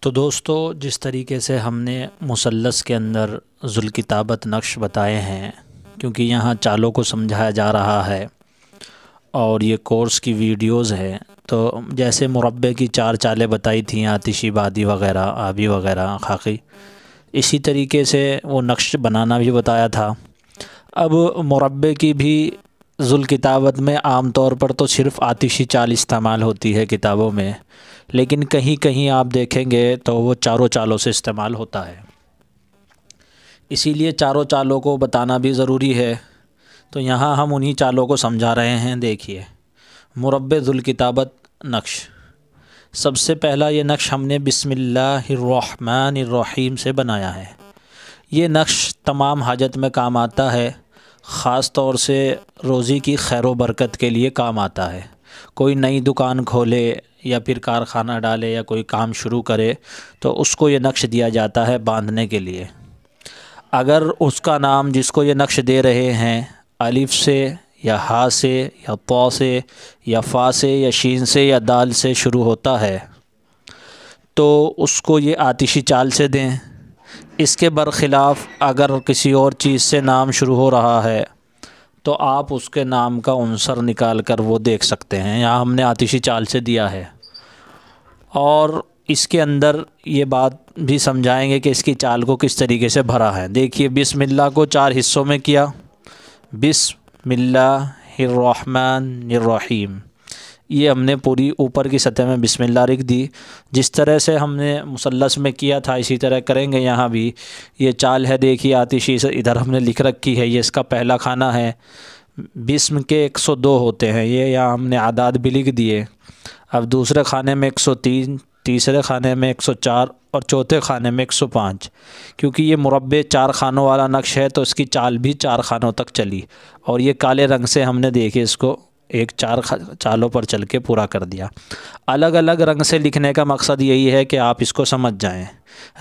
तो दोस्तों, जिस तरीके से हमने मुसल्लस के अंदर ज़ुल्किताबत नक्श बताए हैं, क्योंकि यहाँ चालों को समझाया जा रहा है और ये कोर्स की वीडियोस है, तो जैसे मुरब्बे की 4 चालें बताई थी, आतिशी, बादी वग़ैरह, आबी वग़ैरह, खाकी, इसी तरीके से वो नक्श बनाना भी बताया था। अब मुरब्बे की भी ज़ुल्किताबत में आम तौर पर तो सिर्फ़ आतिशी चाल इस्तेमाल होती है किताबों में, लेकिन कहीं कहीं आप देखेंगे तो वो चारों चालों से इस्तेमाल होता है। इसीलिए चारों चालों को बताना भी ज़रूरी है। तो यहाँ हम उन्हीं चालों को समझा रहे हैं। देखिए, मुरब्बे ज़ुल्किताबत नक्श। सबसे पहला ये नक्श हमने बिस्मिल्लाहिर्रहमानिर्रहीम से बनाया है। ये नक्श तमाम हाजत में काम आता है, ख़ास तौर से रोज़ी की खैर व बरकत के लिए काम आता है। कोई नई दुकान खोले या फिर कारखाना डाले या कोई काम शुरू करे तो उसको ये नक्श दिया जाता है बांधने के लिए। अगर उसका नाम जिसको ये नक्श दे रहे हैं अलिफ से या हा से या तौ से या फ़ा से या शीन से या दाल से शुरू होता है तो उसको ये आतिशी चाल से दें। इसके बरख़िलाफ़ अगर किसी और चीज़ से नाम शुरू हो रहा है तो आप उसके नाम का उनसर निकाल कर वो देख सकते हैं। यहाँ हमने आतिशी चाल से दिया है और इसके अंदर ये बात भी समझाएंगे कि इसकी चाल को किस तरीके से भरा है। देखिए, बिस्मिल्लाह को 4 हिस्सों में किया। बिस्मिल्लाहिर्रहमानिर्रहीम, ये हमने पूरी ऊपर की सतह में बिस्मिल्लाह लिख दी। जिस तरह से हमने मुसल्लस में किया था इसी तरह करेंगे यहाँ भी। ये चाल है, देखिए आतिशी से इधर हमने लिख रखी है। ये इसका पहला खाना है। बिस्म के 102 होते हैं, ये यहाँ हमने आदाद भी लिख दिए। अब दूसरे खाने में 103, तीसरे खाने में 104 और चौथे खाने में 105। क्योंकि ये मुरब्बे 4 खानों वाला नक्श है तो इसकी चाल भी 4 खानों तक चली। और ये काले रंग से हमने देखिए इसको 4 चालों पर चल के पूरा कर दिया। अलग अलग रंग से लिखने का मकसद यही है कि आप इसको समझ जाएं।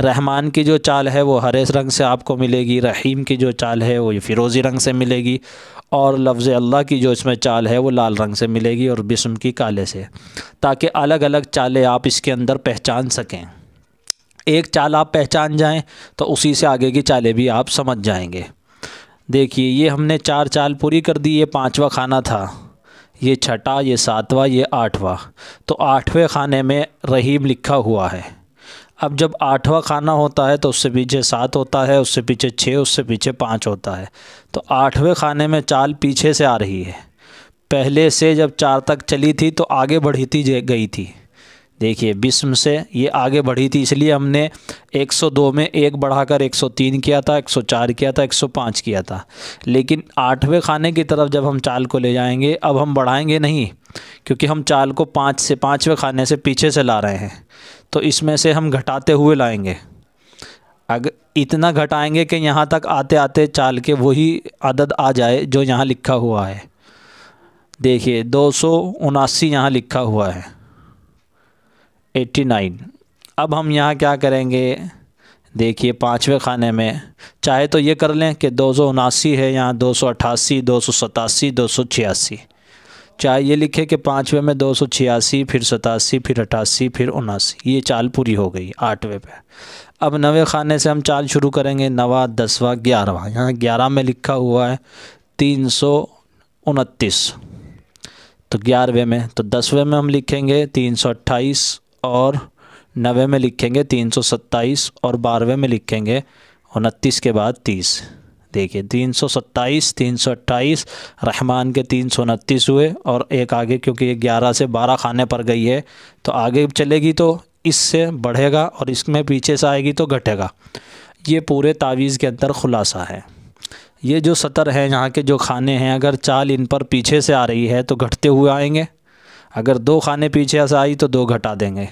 रहमान की जो चाल है वो हरे रंग से आपको मिलेगी, रहीम की जो चाल है वो फ़िरोज़ी रंग से मिलेगी, और लफ्ज़ अल्लाह की जो इसमें चाल है वो लाल रंग से मिलेगी और बिस्म की काले से, ताकि अलग अलग चालें आप इसके अंदर पहचान सकें। एक चाल आप पहचान जाएं तो उसी से आगे की चालें भी आप समझ जाएंगे। देखिए, ये हमने 4 चाल पूरी कर दी। ये 5वां खाना था, ये 6वां, ये 7वां, ये 8वां। तो 8वें खाने में रहीम लिखा हुआ है। अब जब 8वां खाना होता है तो उससे पीछे 7 होता है, उससे पीछे 6, उससे पीछे 5 होता है। तो 8वें खाने में चाल पीछे से आ रही है। पहले से जब 4 तक चली थी तो आगे बढ़ती गई थी। देखिए, बिस्म से ये आगे बढ़ी थी, इसलिए हमने 102 में 1 बढ़ाकर 103 किया था, 104 किया था, 105 किया था। लेकिन 8वें खाने की तरफ जब हम चाल को ले जाएंगे, अब हम बढ़ाएंगे नहीं, क्योंकि हम चाल को 5वें खाने से पीछे से ला रहे हैं। तो इसमें से हम घटाते हुए लाएंगे। अगर इतना घटाएंगे कि यहाँ तक आते आते चाल के वही अदद आ जाए जो यहाँ लिखा हुआ है। देखिए, 279 यहाँ लिखा हुआ है, 89। अब हम यहाँ क्या करेंगे, देखिए 5वें खाने में चाहे तो ये कर लें कि 279 है, यहाँ 288, 287, 286। चाहे ये लिखे कि 5वें में 286, फिर 87, फिर 88, फिर 79। ये चाल पूरी हो गई 8वें पे। अब 9वें खाने से हम चाल शुरू करेंगे। 9वां, 10वां, 11वां। यहाँ 11 में लिखा हुआ है 329। तो 11वें में, तो 10वें में हम लिखेंगे 328 और 9वें में लिखेंगे 327 और 12वें में लिखेंगे 29 के बाद 30। देखिए, 327, 328, रहमान के 329 हुए और एक आगे, क्योंकि ये 11 से 12 खाने पर गई है तो आगे चलेगी तो इससे बढ़ेगा और इसमें पीछे से आएगी तो घटेगा। ये पूरे तावीज़ के अंदर खुलासा है। ये जो सतर है, यहाँ के जो खाने हैं, अगर चाल इन पर पीछे से आ रही है तो घटते हुए आएंगे। अगर 2 खाने पीछे से आई तो 2 घटा देंगे,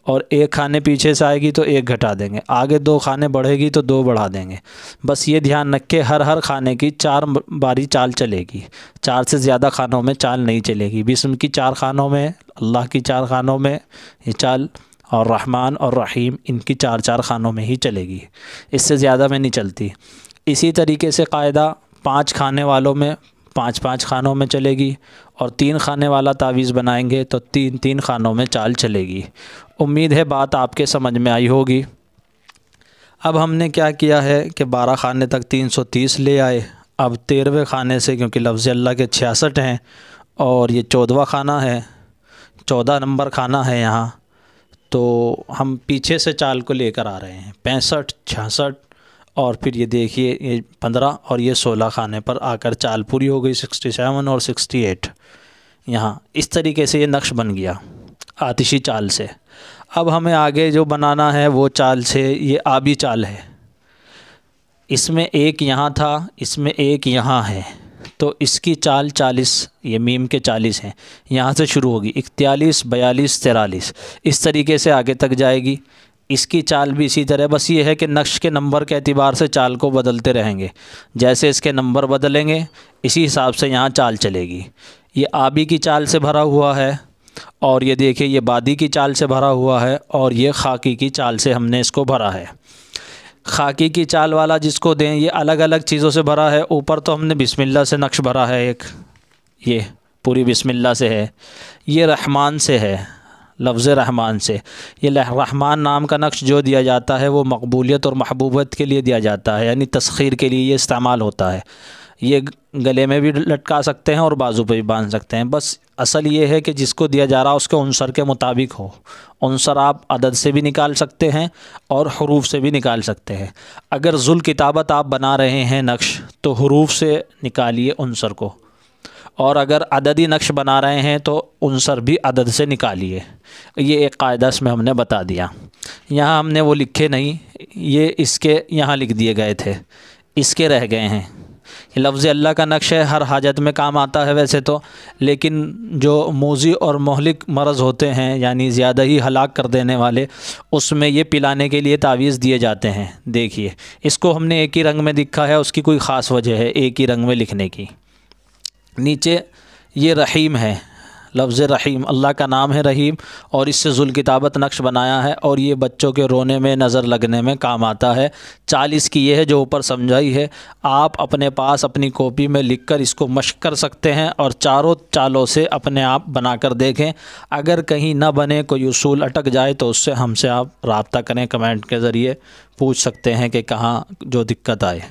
और 1 खाने पीछे से आएगी तो 1 घटा देंगे। आगे 2 खाने बढ़ेगी तो 2 बढ़ा देंगे। बस ये ध्यान रखें, हर खाने की 4 बारी चाल चलेगी। 4 से ज़्यादा खानों में चाल नहीं चलेगी। बिस्म की 4 खानों में, अल्लाह की 4 खानों में ये चाल, और रहमान और रहीम इनकी 4 खानों में ही चलेगी, इससे ज़्यादा में नहीं चलती। इसी तरीके से कायदा 5 खाने वालों में 5 खानों में चलेगी, और 3 खाने वाला तावीज़ बनाएंगे तो 3 खानों में चाल चलेगी। उम्मीद है बात आपके समझ में आई होगी। अब हमने क्या किया है कि 12 खाने तक 330 ले आए। अब 13वें खाने से, क्योंकि लफ्ज़ अल्लाह के 66 हैं और ये 14वां खाना है, 14 नंबर खाना है यहाँ, तो हम पीछे से चाल को लेकर आ रहे हैं 65, 66 और फिर ये देखिए ये 15 और ये 16 खाने पर आकर चाल पूरी हो गई 67 और 68। यहाँ इस तरीके से ये नक्श बन गया आतिशी चाल से। अब हमें आगे जो बनाना है वो चाल से, ये आबी चाल है। इसमें एक यहाँ था, इसमें एक यहाँ है, तो इसकी चाल 40, ये मीम के 40 हैं, यहाँ से शुरू होगी 41, 42, 43 इस तरीके से आगे तक जाएगी। इसकी चाल भी इसी तरह, बस ये है कि नक्श के नंबर के एतबार से चाल को बदलते रहेंगे। जैसे इसके नंबर बदलेंगे इसी हिसाब से यहाँ चाल चलेगी। ये आबी की चाल से भरा हुआ है और ये देखिए ये बादी की चाल से भरा हुआ है और ये खाकी की चाल से हमने इसको भरा है। खाकी की चाल वाला जिसको दें, ये अलग अलग चीज़ों से भरा है। ऊपर तो हमने बिस्मिल्लाह से नक्श भरा है, एक ये पूरी बिस्मिल्लाह से है, ये रहमान से है, लफ्ज़ रहमान से। ये रहमान नाम का नक्श जो दिया जाता है वो मकबूलियत और महबूबत के लिए दिया जाता है, यानी तस्खीर के लिए ये इस्तेमाल होता है। ये गले में भी लटका सकते हैं और बाजू पे भी बांध सकते हैं। बस असल ये है कि जिसको दिया जा रहा है उसके उनसर के मुताबिक हो। उनसर आप अदद से भी निकाल सकते हैं और हरूफ से भी निकाल सकते हैं। अगर ज़ुल किताबत आप बना रहे हैं नक्श तो हरूफ से निकालिए उनसर को, और अगर अददी नक्श बना रहे हैं तो उनसर भी अदद से निकालिए। ये एक कायदा इसमें हमने बता दिया। यहाँ हमने वो लिखे नहीं, ये इसके यहाँ लिख दिए गए थे, इसके रह गए हैं। ये लफ्ज़ अल्लाह का नक्श है, हर हाजत में काम आता है वैसे तो, लेकिन जो मूज़ी और मोहलिक मरज़ होते हैं यानी ज़्यादा ही हलाक कर देने वाले, उसमें ये पिलाने के लिए तावीज़ दिए जाते हैं। देखिए इसको हमने एक ही रंग में लिखा है, उसकी कोई ख़ास वजह है एक ही रंग में लिखने की। नीचे ये रहीम है, लफ्ज़ रहीम अल्लाह का नाम है रहीम, और इससे ज़ुल किताबत नक्श बनाया है और ये बच्चों के रोने में नज़र लगने में काम आता है। 40 की ये है जो ऊपर समझाई है। आप अपने पास अपनी कॉपी में लिखकर इसको मश्क कर सकते हैं और चारों चालों से अपने आप बना कर देखें। अगर कहीं ना बने, कोई उसूल अटक जाए तो उससे हमसे आप रब्ता करें, कमेंट के ज़रिए पूछ सकते हैं कि कहाँ जो दिक्कत आए।